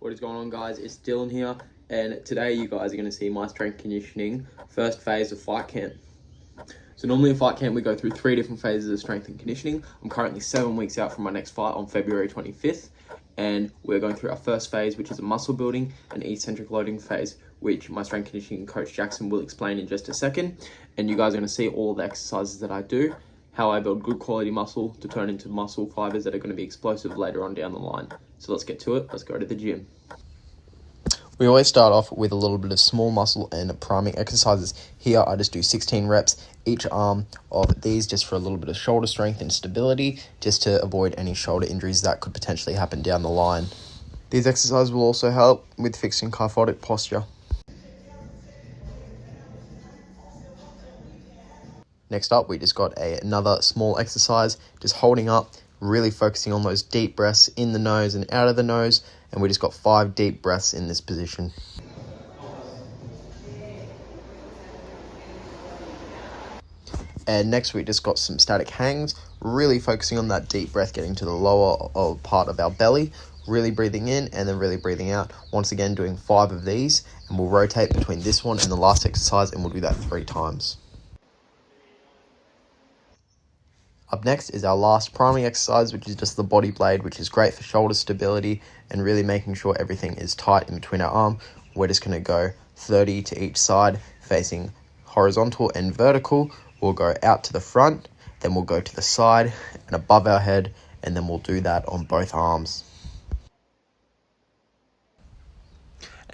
What is going on, guys? It's Dylan here, and today you guys are going to see my strength conditioning first phase of fight camp. So normally in fight camp we go through 3 different phases of strength and conditioning. I'm currently 7 weeks out from my next fight on February 25th, and we're going through our first phase, which is a muscle building and eccentric loading phase, which my strength conditioning coach Jackson will explain in just a second. And you guys are going to see all the exercises that I do, how I build good quality muscle to turn into muscle fibers that are going to be explosive later on down the line. So let's get to it. Let's go to the gym. We always start off with a little bit of small muscle and priming exercises. Here I just do 16 reps each arm of these just for a little bit of shoulder strength and stability, just to avoid any shoulder injuries that could potentially happen down the line. These exercises will also help with fixing kyphotic posture. Next up, we just got another small exercise, just holding up, really focusing on those deep breaths in the nose and out of the nose. And we just got 5 deep breaths in this position. And next we just got some static hangs, really focusing on that deep breath, getting to the lower part of our belly, really breathing in and then really breathing out. Once again, doing 5 of these, and we'll rotate between this one and the last exercise, and we'll do that 3 times. Up next is our last priming exercise, which is just the body blade, which is great for shoulder stability and really making sure everything is tight in between our arm. We're just going to go 30 to each side, facing horizontal and vertical. We'll go out to the front, then we'll go to the side and above our head, and then we'll do that on both arms.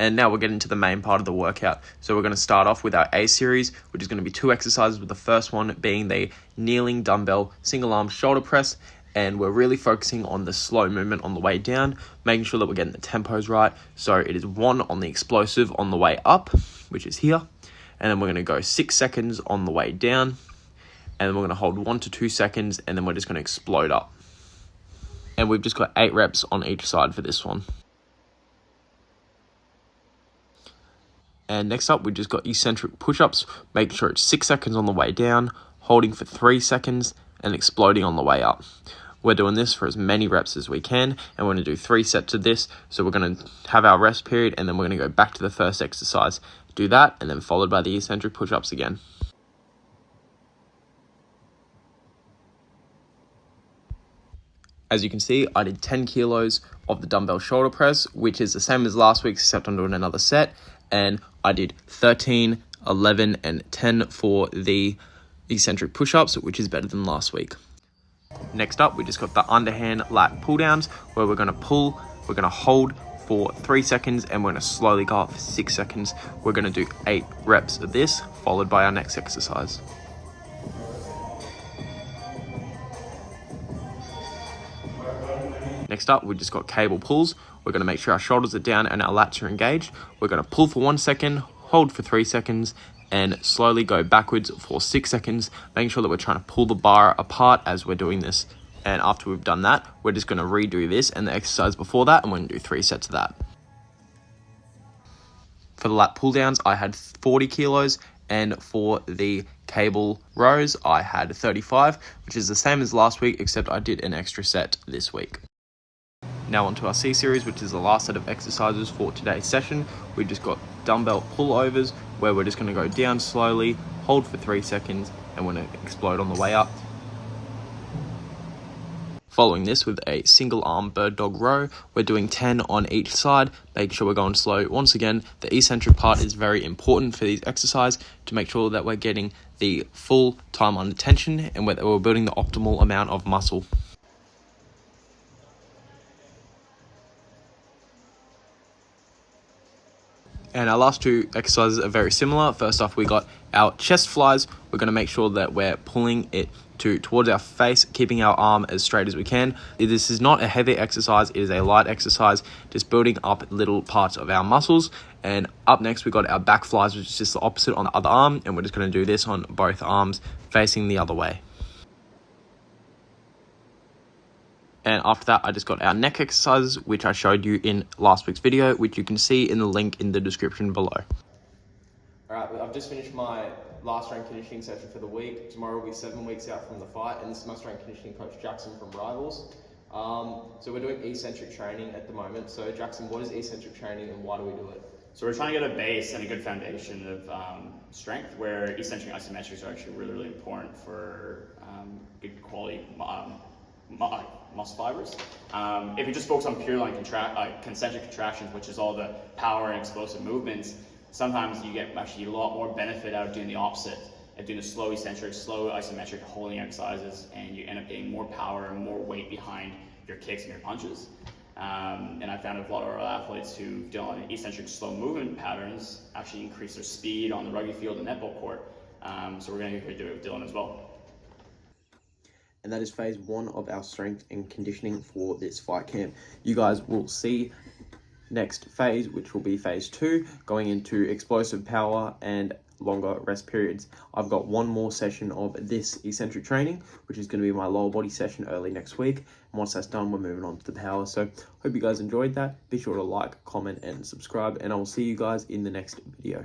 And now we'll get into the main part of the workout. So we're going to start off with our A series, which is going to be 2 exercises, with the first one being the kneeling dumbbell single arm shoulder press. And we're really focusing on the slow movement on the way down, making sure that we're getting the tempos right. So it is 1 on the explosive on the way up, which is here. And then we're going to go 6 seconds on the way down. And then we're going to hold 1 to 2 seconds, and then we're just going to explode up. And we've just got 8 reps on each side for this one. And next up, we just got eccentric push-ups, making sure it's 6 seconds on the way down, holding for 3 seconds, and exploding on the way up. We're doing this for as many reps as we can, and we're going to do 3 sets of this. So we're going to have our rest period, and then we're going to go back to the first exercise. Do that, and then followed by the eccentric push-ups again. As you can see, I did 10 kilos of the dumbbell shoulder press, which is the same as last week, except I'm doing another set. And I did 13, 11, and 10 for the eccentric push-ups, which is better than last week. Next up, we just got the underhand lat pull downs, where we're going to pull, we're going to hold for 3 seconds, and we're going to slowly go up for 6 seconds. We're going to do 8 reps of this, followed by our next exercise. Next up, we just got cable pulls. We're going to make sure our shoulders are down and our lats are engaged. We're going to pull for 1 second, hold for 3 seconds, and slowly go backwards for 6 seconds, making sure that we're trying to pull the bar apart as we're doing this. And after we've done that, we're just going to redo this and the exercise before that, and we're going to do 3 sets of that. For the lat pull downs, I had 40 kilos, and for the cable rows, I had 35, which is the same as last week, except I did an extra set this week. Now onto our C series, which is the last set of exercises for today's session. We've just got dumbbell pullovers, where we're just going to go down slowly, hold for 3 seconds, and we're going to explode on the way up. Following this with a single arm bird dog row, we're doing 10 on each side, making sure we're going slow. Once again, the eccentric part is very important for these exercises to make sure that we're getting the full time under tension and we're building the optimal amount of muscle. And our last 2 exercises are very similar. First off, we got our chest flies. We're going to make sure that we're pulling it towards our face, keeping our arm as straight as we can. This is not a heavy exercise, it is a light exercise, just building up little parts of our muscles. And up next, we got our back flies, which is just the opposite on the other arm. And we're just going to do this on both arms, facing the other way. And after that, I just got our neck exercises, which I showed you in last week's video, which you can see in the link in the description below. Alright, I've just finished my last strength conditioning session for the week. Tomorrow will be 7 weeks out from the fight, and this is my strength conditioning coach Jackson from Rivals. So we're doing eccentric training at the moment. So Jackson, what is eccentric training and why do we do it? So we're trying to get a base and a good foundation of strength, where eccentric isometrics are actually really, really important for good quality muscle fibers. If you just focus on pure line concentric contractions, which is all the power and explosive movements, sometimes you get actually a lot more benefit out of doing the opposite, of doing the slow eccentric, slow isometric holding exercises, and you end up getting more power and more weight behind your kicks and your punches. And I found a lot of our athletes who've done eccentric slow movement patterns actually increase their speed on the rugby field and netball court. So we're going to do it with Dylan as well. And that is phase 1 of our strength and conditioning for this fight camp. You guys will see next phase, which will be phase 2, going into explosive power and longer rest periods. I've got one more session of this eccentric training, which is going to be my lower body session early next week. And once that's done, we're moving on to the power. So hope you guys enjoyed that. Be sure to like, comment, and subscribe, and I will see you guys in the next video.